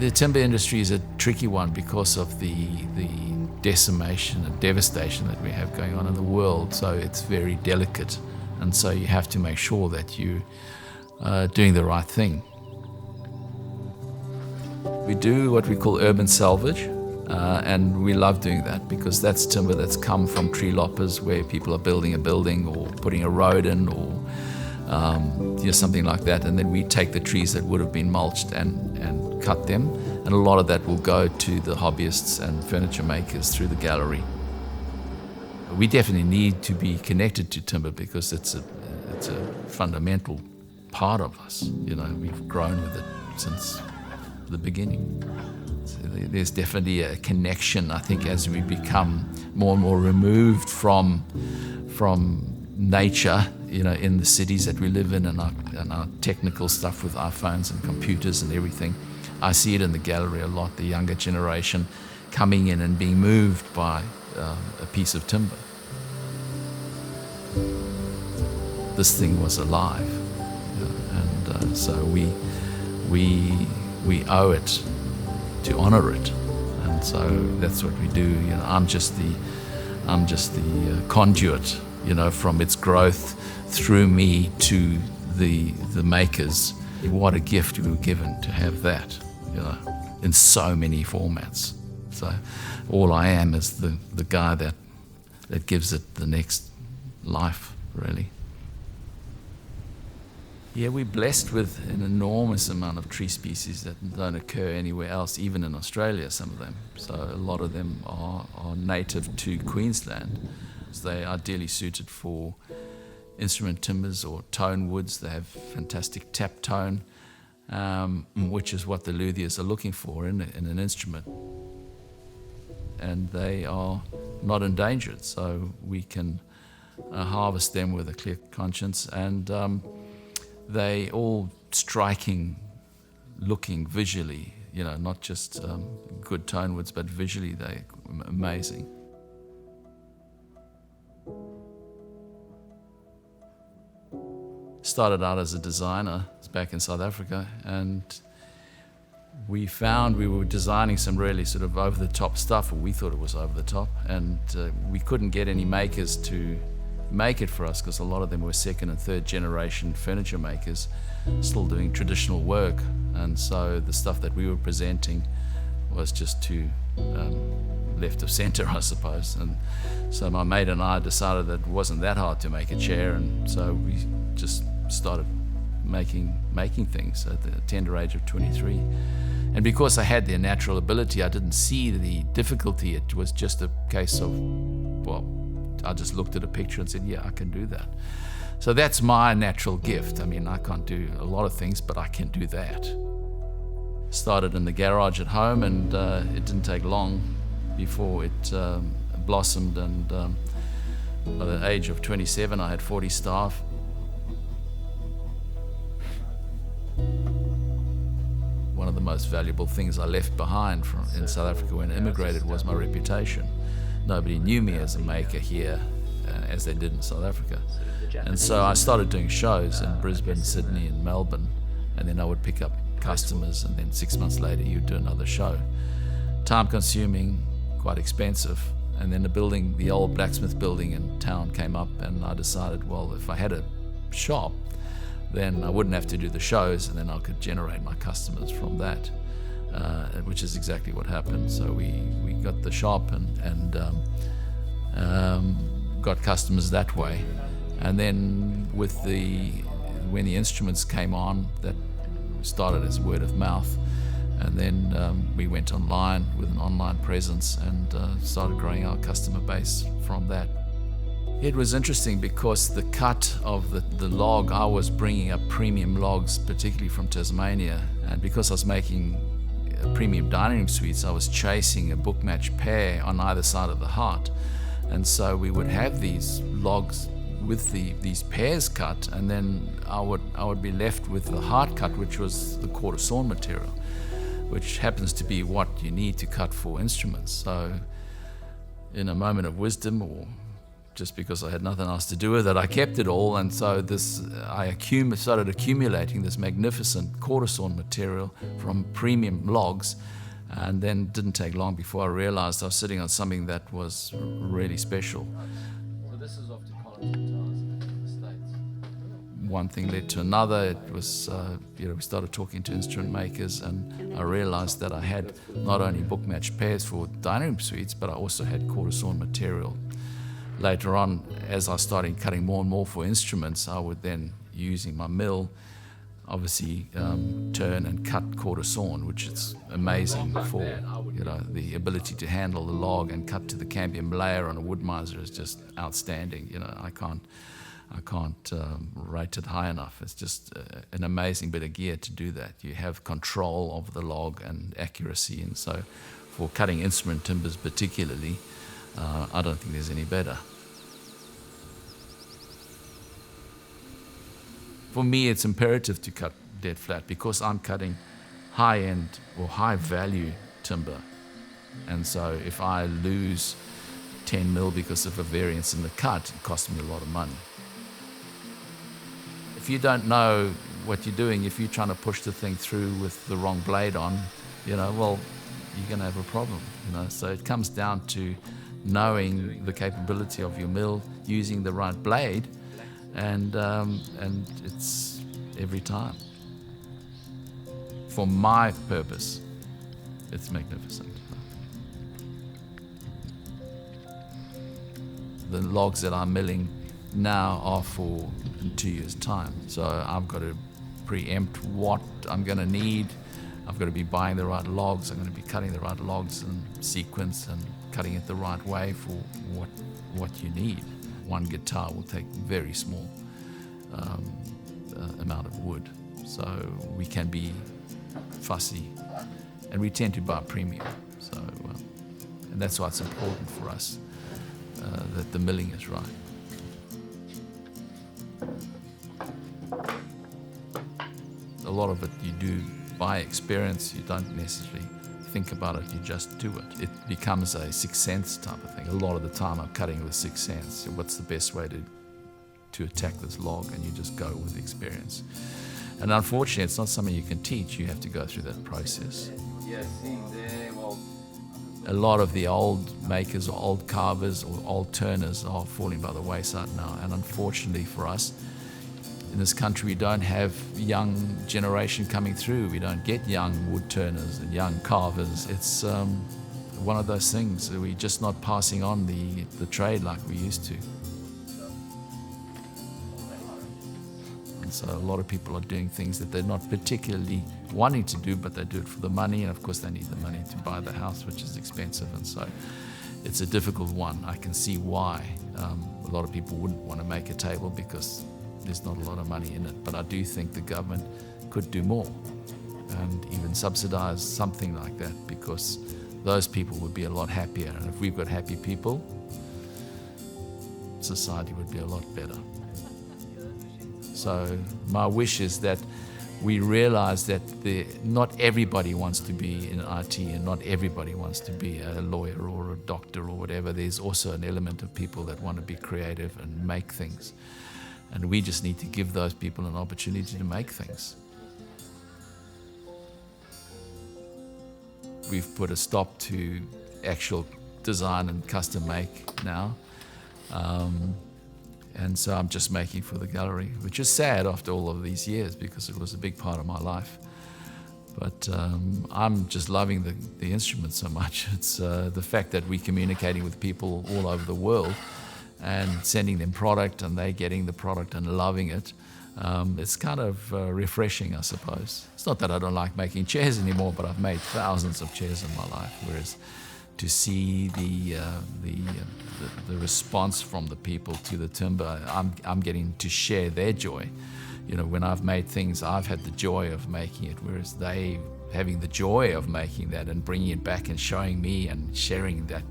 The timber industry is a tricky one because of the decimation and devastation that we have going on in the world. So it's very delicate, and so you have to make sure that you are doing the right thing. We do what we call urban salvage, and we love doing that because that's timber that's come from tree loppers where people are building a building or putting a road in or something like that, and then we take the trees that would have been mulched and cut them, and a lot of that will go to the hobbyists and furniture makers through the gallery. We definitely need to be connected to timber because it's a fundamental part of us. We've grown with it since the beginning. So there's definitely a connection, I think, as we become more and more removed from nature, in the cities that we live in and our technical stuff with our phones and computers and everything. I see it in the gallery a lot, the younger generation coming in and being moved by a piece of timber. This thing was alive, and so we owe it to honor it, and so that's what we do. I'm just the conduit, from its growth through me to the makers. What a gift we were given to have that, in so many formats. So all I am is the guy that gives it the next life, really. Yeah, we're blessed with an enormous amount of tree species that don't occur anywhere else, even in Australia, some of them. So a lot of them are native to Queensland. So they're ideally suited for instrument timbers or tonewoods. They have fantastic tap tone, which is what the luthiers are looking for in an instrument. And they are not endangered, so we can harvest them with a clear conscience. And they all striking looking visually, not just good tonewoods, but visually they're amazing. Started out as a designer back in South Africa, and we found we were designing some really sort of over-the-top stuff, or we thought it was over-the-top, and we couldn't get any makers to make it for us because a lot of them were second and third generation furniture makers still doing traditional work, and so the stuff that we were presenting was just too left of center, I suppose. And so my mate and I decided that it wasn't that hard to make a chair, and so we just started making things at the tender age of 23. And because I had the natural ability, I didn't see the difficulty. It was just a case of, I just looked at a picture and said, yeah, I can do that. So that's my natural gift. I mean, I can't do a lot of things, but I can do that. Started in the garage at home, and it didn't take long before it blossomed. And by the age of 27, I had 40 staff. One of the most valuable things I left behind in South Africa when I immigrated was my reputation. Nobody knew me as a maker here as they did in South Africa. And so I started doing shows in Brisbane, Sydney and Melbourne, and then I would pick up customers, and then 6 months later you'd do another show. Time consuming, quite expensive. And then the old blacksmith building in town came up, and I decided, well, if I had a shop, then I wouldn't have to do the shows, and then I could generate my customers from that, which is exactly what happened. So we got the shop and got customers that way. And then when the instruments came on, that started as word of mouth. And then we went online with an online presence and started growing our customer base from that. It was interesting because the cut of the log, I was bringing up premium logs, particularly from Tasmania, and because I was making premium dining room suites, I was chasing a book match pair on either side of the heart. And so we would have these logs with these pairs cut, and then I would be left with the heart cut, which was the quarter sawn material, which happens to be what you need to cut for instruments. So in a moment of wisdom or just because I had nothing else to do with it. I kept it all, and so I started accumulating this magnificent quarter sawn material from premium logs, and then it didn't take long before I realized I was sitting on something that was really special. So this is off to Collins in the States. One thing led to another. It was, we started talking to instrument makers, and I realized that I had not only book matched pairs for dining room suites, but I also had quarter sawn material. Later on, as I started cutting more and more for instruments, I would then, using my mill, obviously turn and cut quarter sawn, which is amazing for the ability to handle the log and cut to the cambium layer on a Wood-Mizer is just outstanding. I can't rate it high enough. It's just an amazing bit of gear to do that. You have control of the log and accuracy, and so for cutting instrument timbers particularly, I don't think there's any better. For me, it's imperative to cut dead flat because I'm cutting high-end or high-value timber. And so if I lose 10 mil because of a variance in the cut, it costs me a lot of money. If you don't know what you're doing, if you're trying to push the thing through with the wrong blade on, well, you're going to have a problem. So it comes down to knowing the capability of your mill, using the right blade, and it's every time. For my purpose, it's magnificent. The logs that I'm milling now are for 2 years' time, so I've got to preempt what I'm going to need. I've got to be buying the right logs. I'm going to be cutting the right logs in sequence and cutting it the right way for what you need. One guitar will take very small amount of wood, so we can be fussy, and we tend to buy premium. So, and that's why it's important for us that the milling is right. A lot of it you do by experience. You don't necessarily think about it, you just do it. It becomes a sixth sense type of thing. A lot of the time I'm cutting with sixth sense. What's the best way to attack this log? And you just go with the experience. And unfortunately, it's not something you can teach. You have to go through that process. A lot of the old makers or old carvers or old turners are falling by the wayside now. And unfortunately for us, in this country, we don't have young generation coming through. We don't get young wood turners and young carvers. It's one of those things that we're just not passing on the trade like we used to. And so a lot of people are doing things that they're not particularly wanting to do, but they do it for the money. And of course, they need the money to buy the house, which is expensive. And so it's a difficult one. I can see why a lot of people wouldn't want to make a table because there's not a lot of money in it, but I do think the government could do more and even subsidize something like that, because those people would be a lot happier. And if we've got happy people, society would be a lot better. So my wish is that we realize that not everybody wants to be in IT and not everybody wants to be a lawyer or a doctor or whatever. There's also an element of people that want to be creative and make things. And we just need to give those people an opportunity to make things. We've put a stop to actual design and custom make now. And so I'm just making for the gallery, which is sad after all of these years because it was a big part of my life. But I'm just loving the instrument so much. It's the fact that we're communicating with people all over the world and sending them product and they getting the product and loving it. It's kind of refreshing, I suppose. It's not that I don't like making chairs anymore, but I've made thousands of chairs in my life, whereas to see the response from the people to the timber, I'm getting to share their joy. When I've made things, I've had the joy of making it, whereas they having the joy of making that and bringing it back and showing me and sharing that.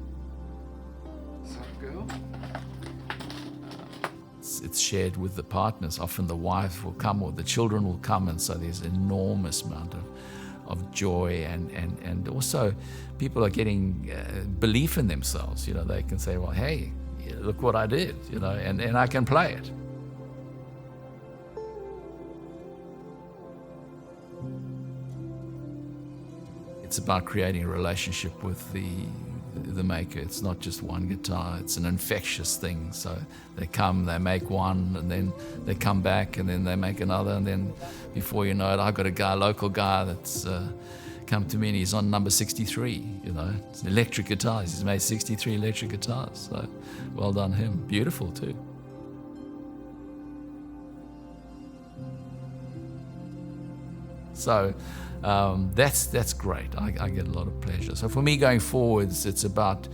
It's shared with the partners. Often the wife will come or the children will come, and so there's an enormous amount of joy and also people are getting belief in themselves. They can say, well, hey, look what I did, and I can play it. It's about creating a relationship with the maker. It's not just one guitar, it's an infectious thing. So they come, they make one, and then they come back, and then they make another, and then before you know it, I've got a local guy that's come to me, and he's on number 63, It's electric guitars. He's made 63 electric guitars, so well done him. Beautiful too. So that's great. I get a lot of pleasure. So for me going forwards, it's about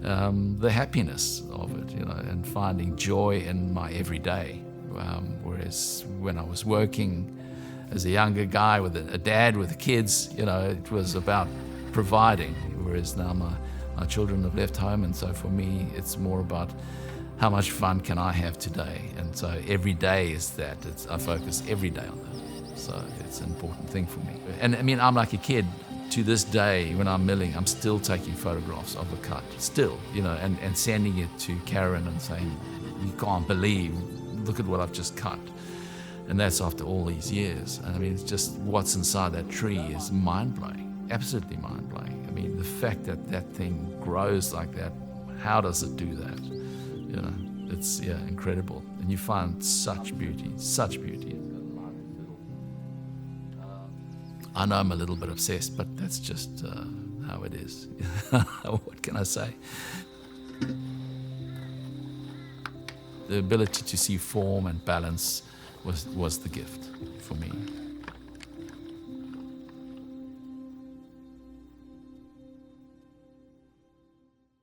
the happiness of it, and finding joy in my everyday. Whereas when I was working as a younger guy with a dad with the kids, it was about providing. Whereas now my children have left home, and so for me, it's more about how much fun can I have today. And so every day is that. I focus every day on that. So it's an important thing for me. And I mean, I'm like a kid. To this day, when I'm milling, I'm still taking photographs of a cut, still, and sending it to Karen and saying, you can't believe, look at what I've just cut. And that's after all these years. And I mean, it's just what's inside that tree is mind-blowing, absolutely mind-blowing. I mean, the fact that that thing grows like that, how does it do that? It's incredible. And you find such beauty, such beauty. I know I'm a little bit obsessed, but that's just how it is. What can I say? The ability to see form and balance was the gift for me.